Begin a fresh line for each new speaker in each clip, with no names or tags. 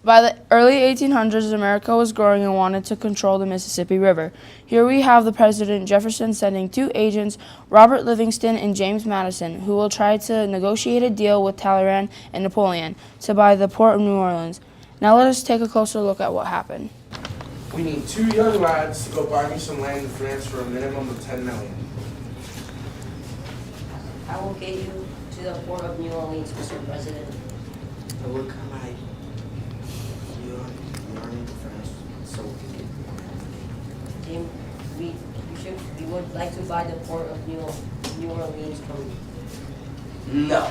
By the early 1800s, America was growing and wanted to control the Mississippi River. Here we have the President Jefferson sending two agents, Robert Livingston and James Madison, who will try to negotiate a deal with Talleyrand and Napoleon to buy the port of New Orleans. Now let us take a closer look at what happened.
We need two young lads to go buy me some land in France for a minimum of $10 million.
I will get you to the port of New Orleans, Mr. President.
I will come out. You're in France, so we can get
Jim, we would like to buy the port of New Orleans from you.
No.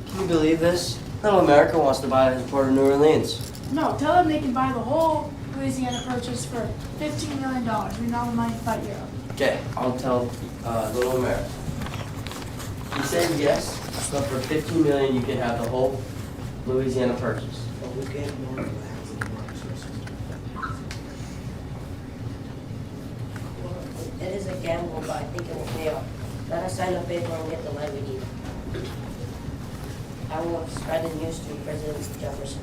Can you believe this? Little America wants to buy the port of New Orleans.
No, tell them they can buy the whole Louisiana Purchase for $15 million. We know the money to fight Europe.
Okay, I'll tell Little America. He said yes, but for $15 million you can have the whole Louisiana Purchase. But we get more lands and more resources.
It is a gamble, but I think it will pay off. Let us sign the paper and get the land we need. I will spread the news to President Jefferson.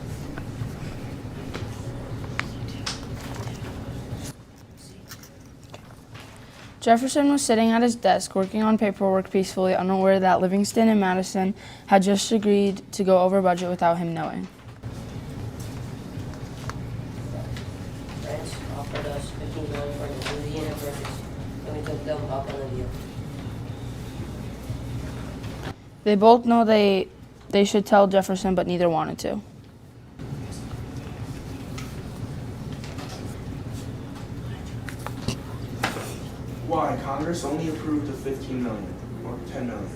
Jefferson was sitting at his desk working on paperwork peacefully, unaware that Livingston and Madison had just agreed to go over budget without him knowing.
France offered us $15 million for the Louisiana Purchase, and we took them up on the deal.
They both know they should tell Jefferson, but neither wanted to.
Why? Congress only approved the $15 million or $10 million.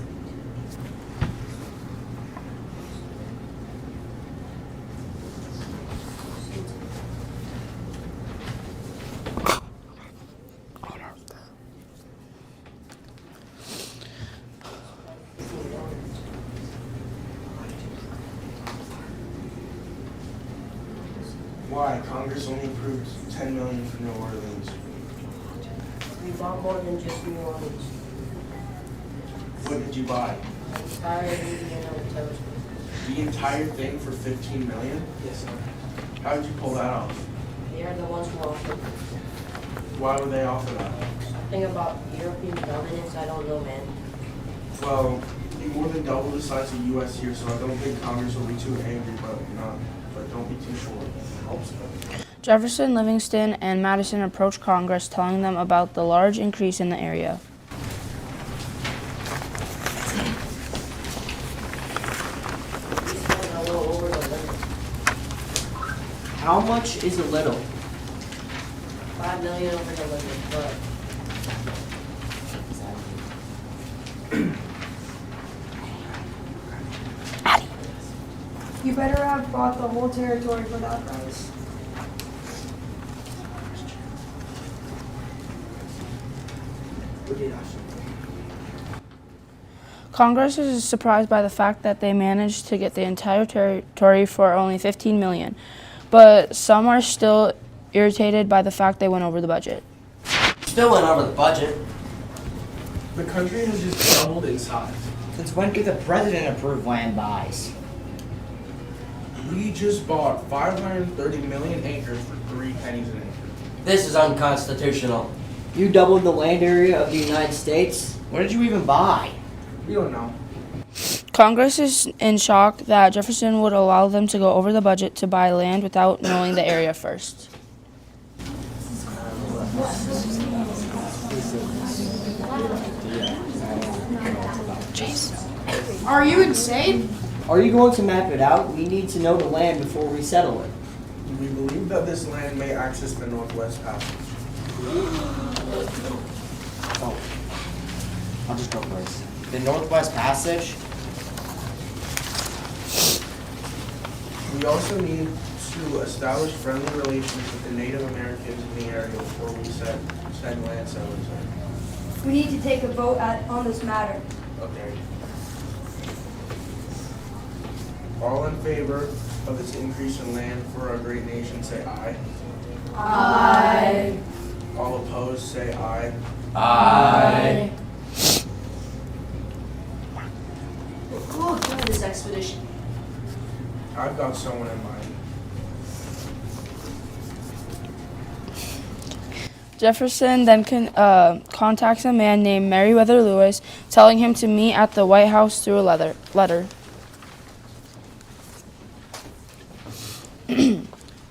Why? Congress only approved $10 million for New Orleans.
We bought more than just New Orleans.
What did you buy?
The entire Louisiana territory.
The entire thing for $15 million?
Yes, sir.
How did you pull that off?
They are the ones who offered.
Why would they offer that?
Something about European dominance, I don't know, man.
Well, you're more than double the size of U.S. here, so I don't think Congress will be too angry, but don't be too sure. I hope so.
Jefferson, Livingston, and Madison approached Congress, telling them about the large increase in the area.
We spent a little over the limit.
How much is a little?
$5 million over the limit, but
You better have bought the whole territory for that price.
Congress is surprised by the fact that they managed to get the entire territory for only $15 million, but some are still irritated by the fact they went over the budget.
Still went over the budget.
The country has just doubled in size.
Since when could the president approve land buys?
We just bought 530 million acres for 3 pennies an acre.
This is unconstitutional.
You doubled the land area of the United States? What did you even buy?
We don't know.
Congress is in shock that Jefferson would allow them to go over the budget to buy land without knowing the area first.
Are you insane?
Are you going to map it out? We need to know the land before we settle it.
We believe that this land may access the Northwest Passage.
Oh, I'll just go first. The Northwest Passage?
We also need to establish friendly relations with the Native Americans in the area before we send land settlers in.
We need to take a vote on this matter.
Okay. All in favor of this increase in land for our great nation, say aye.
Aye.
All opposed, say aye.
Aye.
who will do this expedition?
I've got someone in mind.
Jefferson then contacts a man named Meriwether Lewis, telling him to meet at the White House through a letter.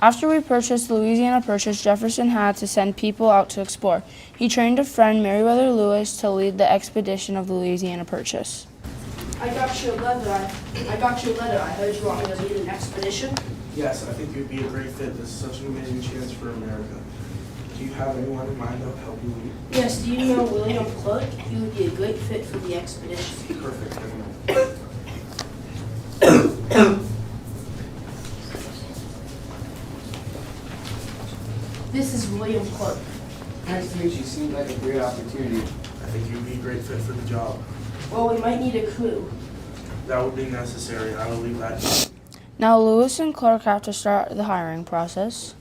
After we purchased the Louisiana Purchase, Jefferson had to send people out to explore. He trained a friend, Meriwether Lewis, to lead the expedition of the Louisiana Purchase.
I got your letter. I heard you want me to lead an expedition.
Yes, I think you'd be a great fit. This is such an amazing chance for America. Do you have anyone in mind that will help you lead?
Yes, do you know William Clark? He would be a great fit for the expedition.
Perfect.
This is William Clark.
Nice to meet you. Seems like a great opportunity.
I think you'd be a great fit for the job.
Well, we might need a crew.
That would be necessary. I will leave that to you.
Now Lewis and Clark have to start the hiring process.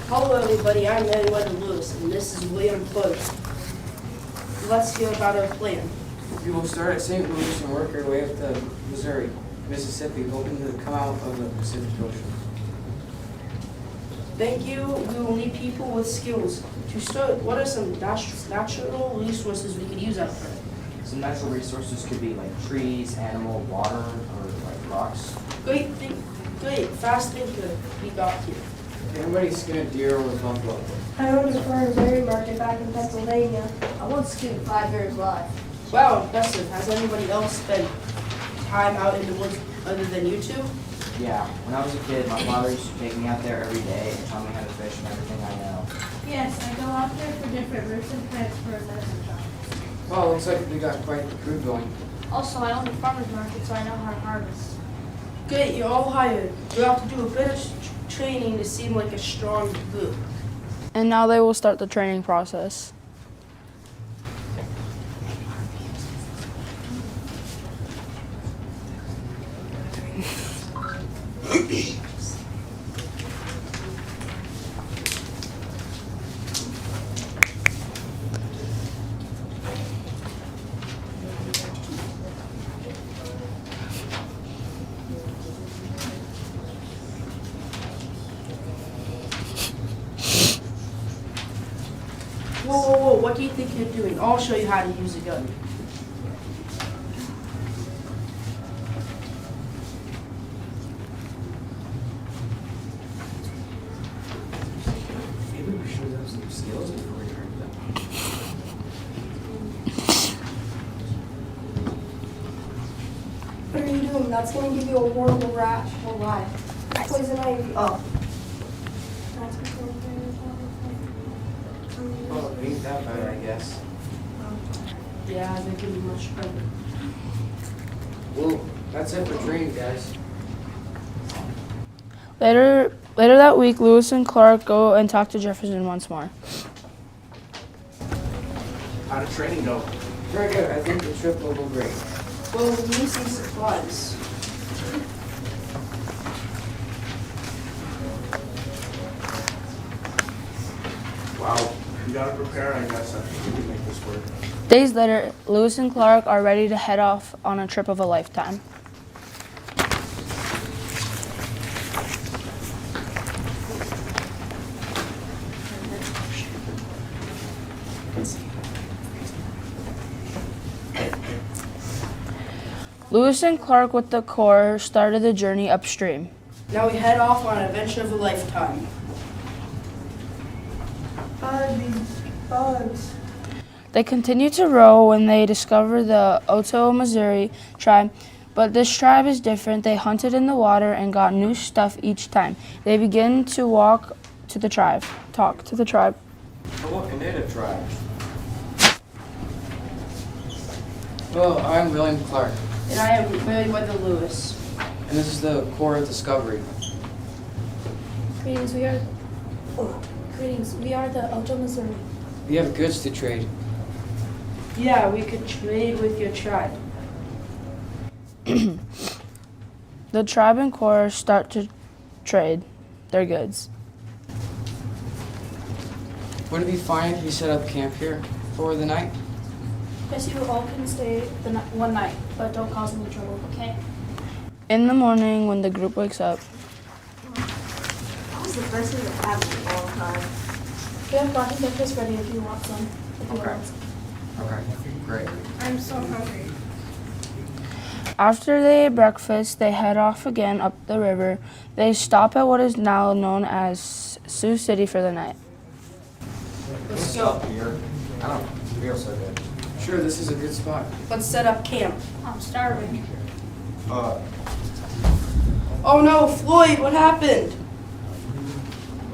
Hello, everybody. I'm Meriwether Lewis, and this is William Clark. Let's hear about our plan.
We will start at St. Louis and work our way up to Missouri, Mississippi, hoping to come out of the Pacific Ocean.
Thank you. We will need people with skills. To start, what are some natural resources we could use out there?
Some natural resources could be like trees, animal, water, or like rocks.
Great. Fast thinker we got here.
Everybody skin a deer or a buffalo.
I owned a farm dairy market back in Pennsylvania. I once skinned 5 bears live.
Wow, impressive. Has anybody else spent time out in the woods other than you two?
Yeah, when I was a kid, my father used to take me out there every day and tell me how to fish and everything I know.
Yes, I go out there for different roots and plants for a medicine shop.
Well, looks like we got quite the crew going.
Also, I own a farmer's market, so I know how to harvest.
Great, you're all hired. You have to do a bit of training to seem like a strong group.
And now they will start the training process.
Whoa, what do you think you're doing? I'll show you how to use a gun.
Maybe we should have some skills before we hurt them.
What are you doing? That's going to give you a horrible rash. Or why? Poison ivy.
Oh,
Well, it ain't that bad, I guess.
yeah, they can be much better.
Well, that's it for training, guys.
Later that week, Lewis and Clark go and talk to Jefferson once more.
How did training go?
Very good. I think the trip will go great.
Well, we need some supplies.
Wow. You gotta prepare, I guess. I think we can make this work.
Days later, Lewis and Clark are ready to head off on a trip of a lifetime. Lewis and Clark with the Corps started the journey upstream.
Now we head off on an adventure of a lifetime.
Bugs.
They continue to row when they discover the Otoe, Missouri tribe, but this tribe is different. They hunted in the water and got new stuff each time. They begin to talk to the tribe.
Oh, look, a native tribe. Well, I'm William Clark,
And I am Meriwether Lewis.
and this is the Corps of Discovery.
Greetings, we are the Otoe, Missouri.
We have goods to trade.
Yeah, we could trade with your tribe.
The tribe and Corps start to trade their goods.
Would it be fine if we set up camp here for the night?
Yes, you all can stay one night, but don't cause any trouble, okay?
In the morning, when the group wakes up,
That was the best thing that happened in a long time.
We have broccoli breakfast ready if you want some. If you
Okay.
want some.
Okay, great.
I'm so hungry.
after they eat breakfast, they head off again up the river. They stop at what is now known as Sioux City for the night.
Let's go.
Beer. I don't feel so good.
Sure, this is a good spot.
Let's set up camp.
I'm starving.
Oh no, Floyd, what happened?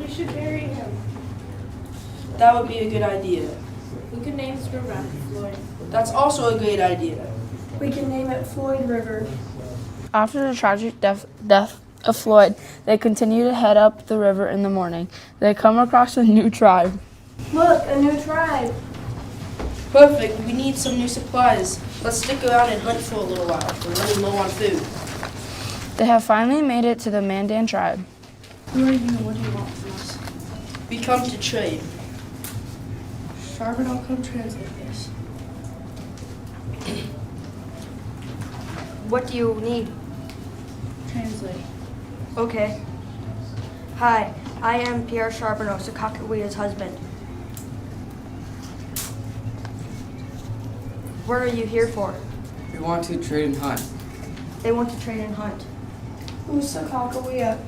We should bury him.
That would be a good idea.
We could name this river after Floyd.
That's also a great idea.
We can name it Floyd River.
After the tragic death of Floyd, they continue to head up the river in the morning. They come across a new tribe.
Look, a new tribe.
Perfect, we need some new supplies. Let's stick around and hunt for a little while. We're running low on food.
They have finally made it to the Mandan tribe.
Who are you and what do you want from us?
We come to trade.
Sharpen, I'll come translate this.
What do you need?
Translate.
Okay. Hi, I am Pierre Charbonneau, Sakakawia's husband. What are you here for?
We want to trade and hunt.
They want to trade and hunt.
Who's Sakakawea?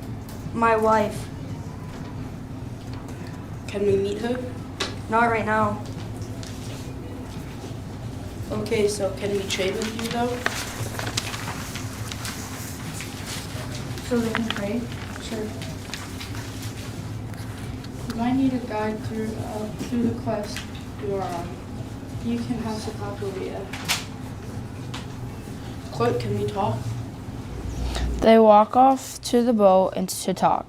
My wife.
Can we meet her?
Not right now.
Okay, so can we trade with you though?
So they can trade?
Sure. You might need a guide through the quest you are on. You can have Sakakawea.
Clark, can we talk?
They walk off to the boat and to talk.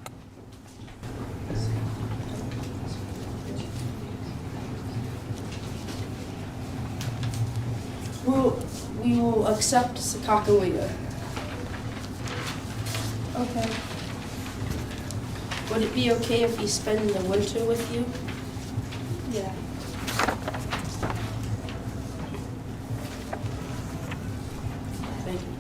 We will accept Sakakawea.
Okay.
Would it be okay if we spend the winter with you?
Yeah.
Thank you.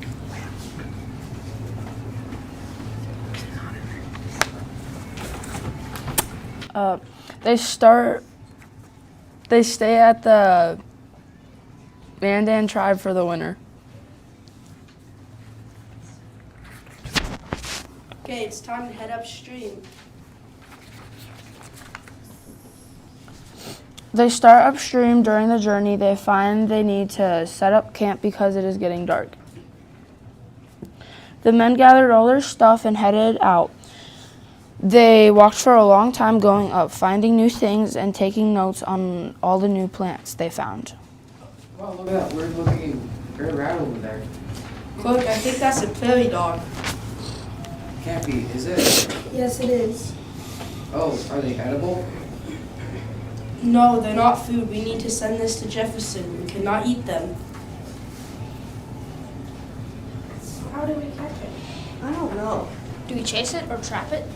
They stay at the Mandan tribe for the winter.
Okay, it's time to head upstream.
They start upstream. During the journey, they find they need to set up camp because it is getting dark. The men gathered all their stuff and headed out. They walked for a long time going up, finding new things and taking notes on all the new plants they found.
Wow, look at that weird looking red rat over there.
Clark, I think that's a prairie dog.
Can't be, is it?
Yes, it is.
Oh, are they edible?
No, they're not food. We need to send this to Jefferson. We cannot eat them.
How do we catch it? I don't know.
Do we chase it or trap it?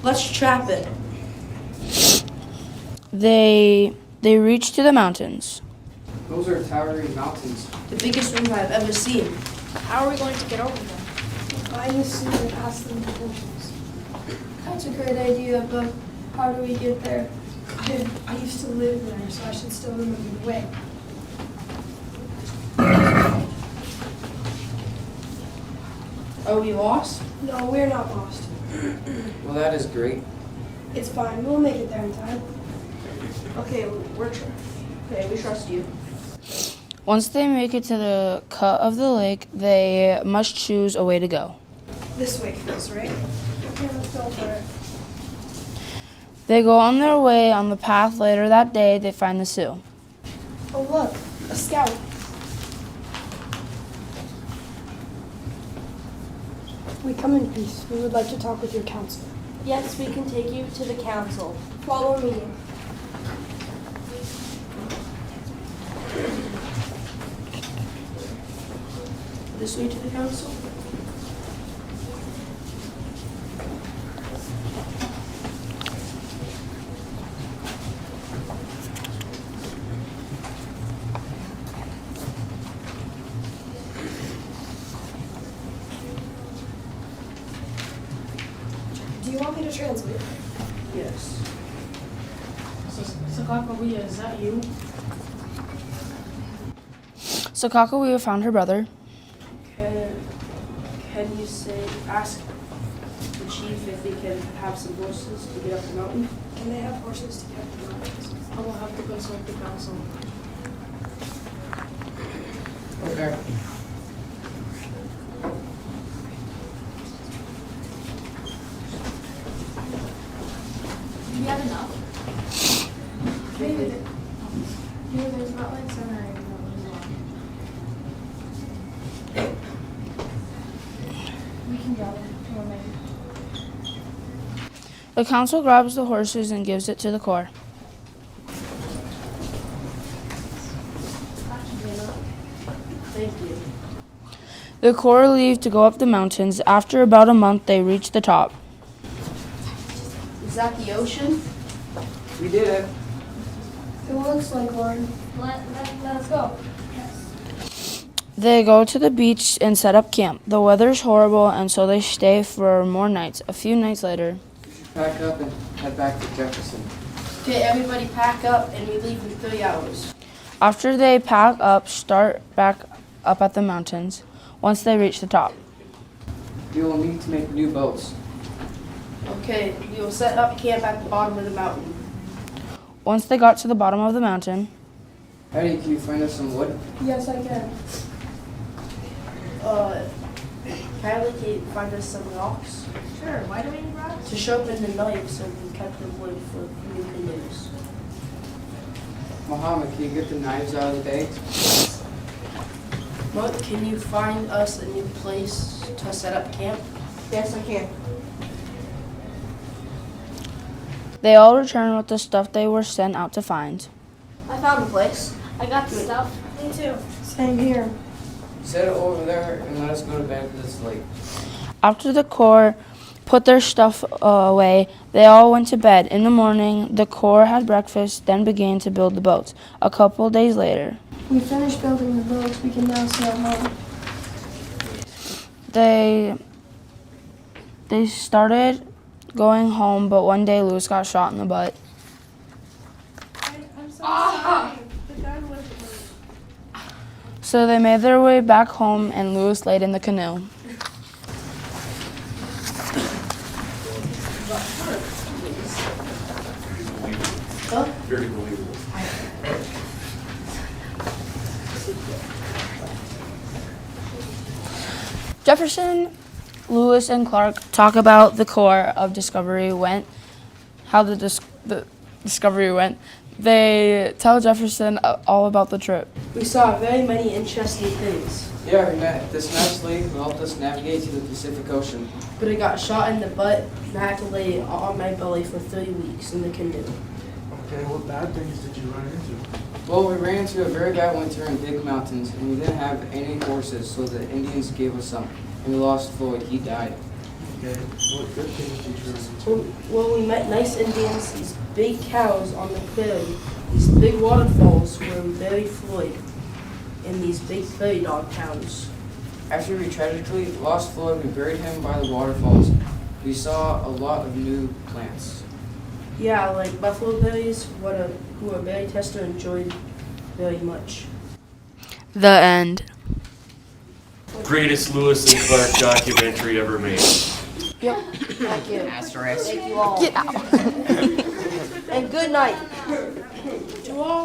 Let's trap it.
They reach to the mountains.
Those are towering mountains.
The biggest ones I've ever seen.
How are we going to get over them?
I used to ask them questions. That's a great idea, but how do we get there? I used to live there, so I should still remember the way.
Are we lost?
No, we're not lost.
Well, that is great.
It's fine. We'll make it there in time.
Okay, we trust you.
Once they make it to the cut of the lake, they must choose a way to go.
This way first, right? Okay, let's go for it.
They go on their way. On the path later that day, they find the Sioux.
Oh, look, a scout. We come in peace. We would like to talk with your council.
Yes, we can take you to the council.
Follow me.
This way to the council?
you want me to translate?
Yes.
Sakakawea, is that you?
Sakakawea found her brother.
Can you ask the chief if they can have some horses to get up the mountain?
Can they have horses to get up the mountains?
I will have to consult the council.
Okay.
Do you have enough?
Maybe. Here, there's about like 7 or 8 of them. We can gather more maybe.
The council grabs the horses and gives it to the Corps.
Thank you.
The Corps leave to go up the mountains. After about a month, they reach the top.
Is that the ocean?
We did it.
It looks like one. Let's go. Yes.
They go to the beach and set up camp. The weather's horrible, and so they stay for more nights. A few nights later,
Pack up and head back to Jefferson.
Okay, everybody pack up and we leave in 3 hours.
after they pack up, start back up at the mountains. Once they reach the top,
You will need to make new boats.
Okay, we will set up camp at the bottom of the mountain.
once they got to the bottom of the mountain,
Hetty, can you find us some wood?
Yes, I can.
Kylie, can you find us some rocks?
Sure, why do we need rocks?
To sharpen the knife so we can cut the wood for new canoes.
Mohammed, can you get the knives out of the bags?
What, can you find us a new place to set up camp?
Yes, I can.
they all return with the stuff they were sent out to find.
I found a place. I got the stuff.
Me too. Same here.
Set it over there and let us go to bed because it's late.
After the Corps put their stuff away, they all went to bed. In the morning, the Corps had breakfast, then began to build the boats. A couple days later,
We finished building the boats. We can now sail home.
they started going home, but one day Louis got shot in the butt.
I'm so sorry. The gun was
So they made their way back home, and Louis laid in the canoe.
Very believable.
Jefferson, Lewis, and Clark talk about the Corps of Discovery went, how the discovery went. They tell Jefferson all about the trip.
We saw very many interesting things,
Yeah, we met this nice lady who helped us navigate to the Pacific Ocean.
but I got shot in the butt and I had to lay on my belly for 3 weeks in the canoe.
Okay, what bad things did you run into?
Well, we ran into a very bad winter in Big Mountains, and we didn't have any horses, so the Indians gave us some. And we lost Floyd. He died.
Okay, what good things did you run into?
Well, we met nice Indians, these big cows on the prairie, these big waterfalls where we buried Floyd, and these big prairie dog towns.
After we tragically lost Floyd, we buried him by the waterfalls. We saw a lot of new plants.
Yeah, like buffalo berries, who a berry tester enjoyed very much.
The end.
Greatest Lewis and Clark documentary ever made.
Thank you.
Asterisk.
Thank you all.
Get out.
And good night.
to all.